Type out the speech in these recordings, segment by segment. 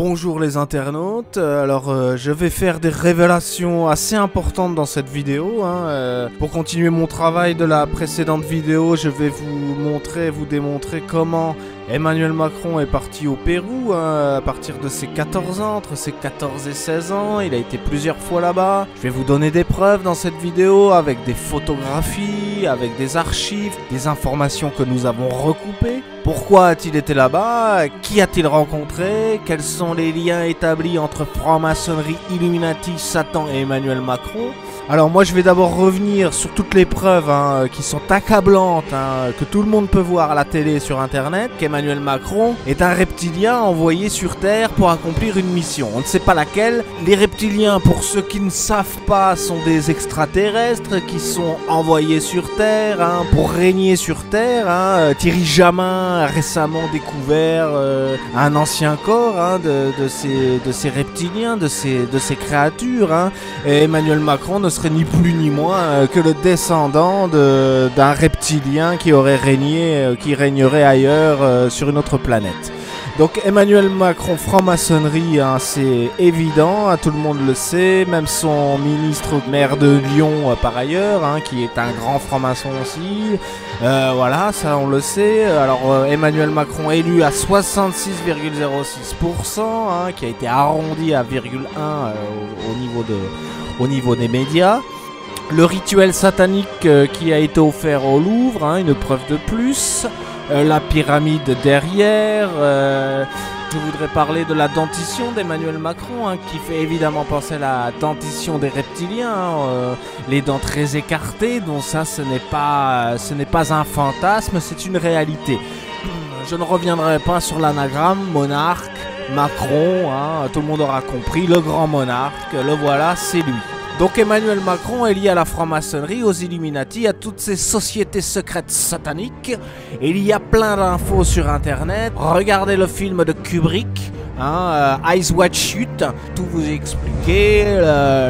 Bonjour les internautes, je vais faire des révélations assez importantes dans cette vidéo. Pour continuer mon travail de la précédente vidéo, je vais vous démontrer comment Emmanuel Macron est parti au Pérou à partir de ses 14 ans, entre ses 14 et 16 ans. Il a été plusieurs fois là-bas. Je vais vous donner des preuves dans cette vidéo avec des photographies, avec des archives, des informations que nous avons recoupées. Pourquoi a-t-il été là-bas? Qui a-t-il rencontré? Quels sont les liens établis entre franc-maçonnerie, Illuminati, Satan et Emmanuel Macron? Alors moi je vais d'abord revenir sur toutes les preuves qui sont accablantes, que tout le monde peut voir à la télé sur internet, qu'Emmanuel Macron est un reptilien envoyé sur Terre pour accomplir une mission. On ne sait pas laquelle. Les reptiliens, pour ceux qui ne savent pas, sont des extraterrestres qui sont envoyés sur Terre pour régner sur Terre. Thierry Jamin a récemment découvert un ancien corps de ces reptiliens, de ces créatures. Et Emmanuel Macron ne serait ni plus ni moins que le descendant d'un reptilien qui aurait régné, qui régnerait ailleurs sur une autre planète. Donc Emmanuel Macron, franc-maçonnerie, c'est évident, tout le monde le sait, même son ministre maire de Lyon par ailleurs, qui est un grand franc-maçon aussi, voilà, ça on le sait. Alors Emmanuel Macron élu à 66,06%, qui a été arrondi à 0,1 au niveau des médias. Le rituel satanique qui a été offert au Louvre, une preuve de plus. La pyramide derrière. Je voudrais parler de la dentition d'Emmanuel Macron, qui fait évidemment penser à la dentition des reptiliens, les dents très écartées, donc ça ce n'est pas un fantasme, c'est une réalité. Je ne reviendrai pas sur l'anagramme monarque, Macron, tout le monde aura compris, le grand monarque, le voilà, c'est lui. Donc Emmanuel Macron est lié à la franc-maçonnerie, aux Illuminati, à toutes ces sociétés secrètes sataniques. Et il y a plein d'infos sur internet. Regardez le film de Kubrick, Eyes Wide Shut, tout vous expliquer,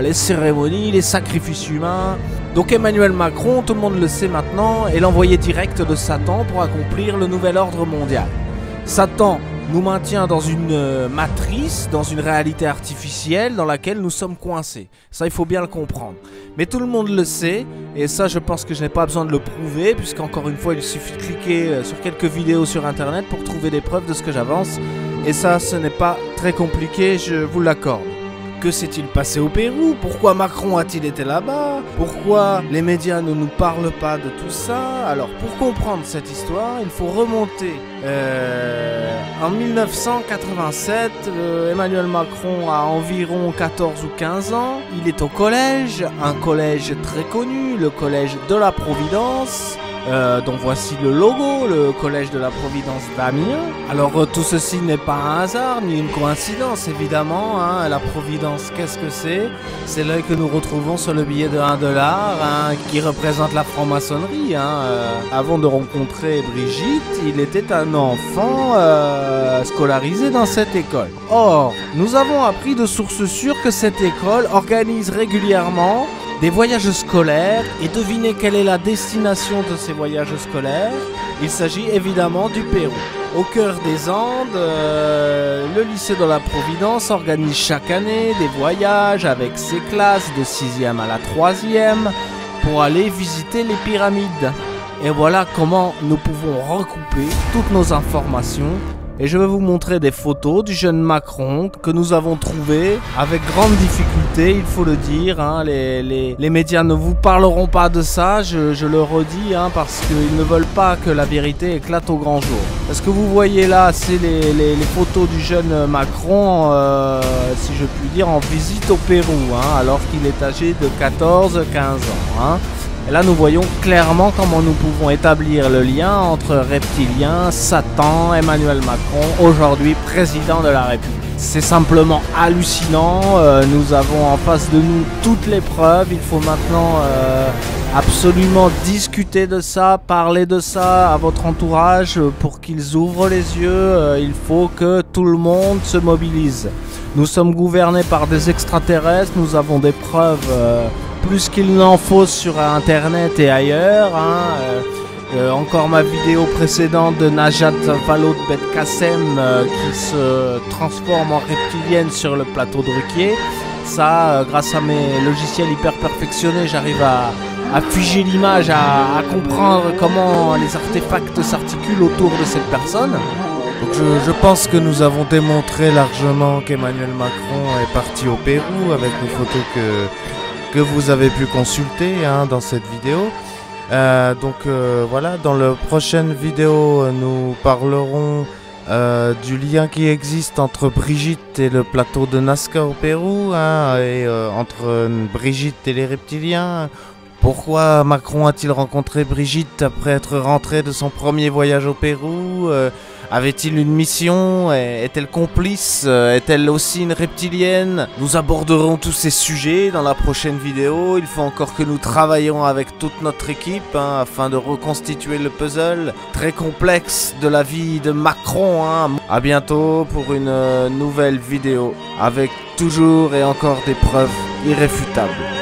les cérémonies, les sacrifices humains. Donc Emmanuel Macron, tout le monde le sait maintenant, est l'envoyé direct de Satan pour accomplir le nouvel ordre mondial. Satan nous maintient dans une matrice, dans une réalité artificielle dans laquelle nous sommes coincés. Ça, il faut bien le comprendre. Mais tout le monde le sait, et ça, je pense que je n'ai pas besoin de le prouver, puisqu'encore une fois, il suffit de cliquer sur quelques vidéos sur Internet pour trouver des preuves de ce que j'avance. Et ça, ce n'est pas très compliqué, je vous l'accorde. Que s'est-il passé au Pérou? Pourquoi Macron a-t-il été là-bas? Pourquoi les médias ne nous parlent pas de tout ça? Alors, pour comprendre cette histoire, il faut remonter. En 1987, Emmanuel Macron a environ 14 ou 15 ans. Il est au collège, un collège très connu, le collège de la Providence. Donc voici le logo, le collège de la Providence d'Amiens. Alors tout ceci n'est pas un hasard ni une coïncidence évidemment. La Providence, qu'est-ce que c'est? C'est l'œil que nous retrouvons sur le billet de 1 $, qui représente la franc-maçonnerie. Avant de rencontrer Brigitte, il était un enfant scolarisé dans cette école. Or, nous avons appris de sources sûres que cette école organise régulièrement des voyages scolaires, et devinez quelle est la destination de ces voyages scolaires? Il s'agit évidemment du Pérou. Au cœur des Andes, le lycée de la Providence organise chaque année des voyages avec ses classes de 6e à la 3e pour aller visiter les pyramides. Et voilà comment nous pouvons recouper toutes nos informations. Et je vais vous montrer des photos du jeune Macron que nous avons trouvées avec grande difficulté, il faut le dire. Les médias ne vous parleront pas de ça, je le redis, parce qu'ils ne veulent pas que la vérité éclate au grand jour. Ce que vous voyez là, c'est les photos du jeune Macron, si je puis dire, en visite au Pérou, alors qu'il est âgé de 14-15 ans. Et là, nous voyons clairement comment nous pouvons établir le lien entre reptiliens, Satan, Emmanuel Macron, aujourd'hui président de la République. C'est simplement hallucinant, nous avons en face de nous toutes les preuves, il faut maintenant absolument discuter de ça, parler de ça à votre entourage pour qu'ils ouvrent les yeux, il faut que tout le monde se mobilise. Nous sommes gouvernés par des extraterrestres, nous avons des preuves plus qu'il n'en faut sur internet et ailleurs. Encore ma vidéo précédente de Najat Vallaud-Belkacem qui se transforme en reptilienne sur le plateau de Ruquier. Ça, grâce à mes logiciels hyper perfectionnés, j'arrive à figer l'image, à comprendre comment les artefacts s'articulent autour de cette personne. Donc je pense que nous avons démontré largement qu'Emmanuel Macron est parti au Pérou avec les photos que vous avez pu consulter dans cette vidéo. Voilà, dans la prochaine vidéo, nous parlerons du lien qui existe entre Brigitte et le plateau de Nazca au Pérou, et entre Brigitte et les reptiliens. Pourquoi Macron a-t-il rencontré Brigitte après être rentré de son premier voyage au Pérou? Avait-il une mission? Est-elle complice? Est-elle aussi une reptilienne? Nous aborderons tous ces sujets dans la prochaine vidéo. Il faut encore que nous travaillions avec toute notre équipe afin de reconstituer le puzzle très complexe de la vie de Macron. A bientôt pour une nouvelle vidéo avec toujours et encore des preuves irréfutables.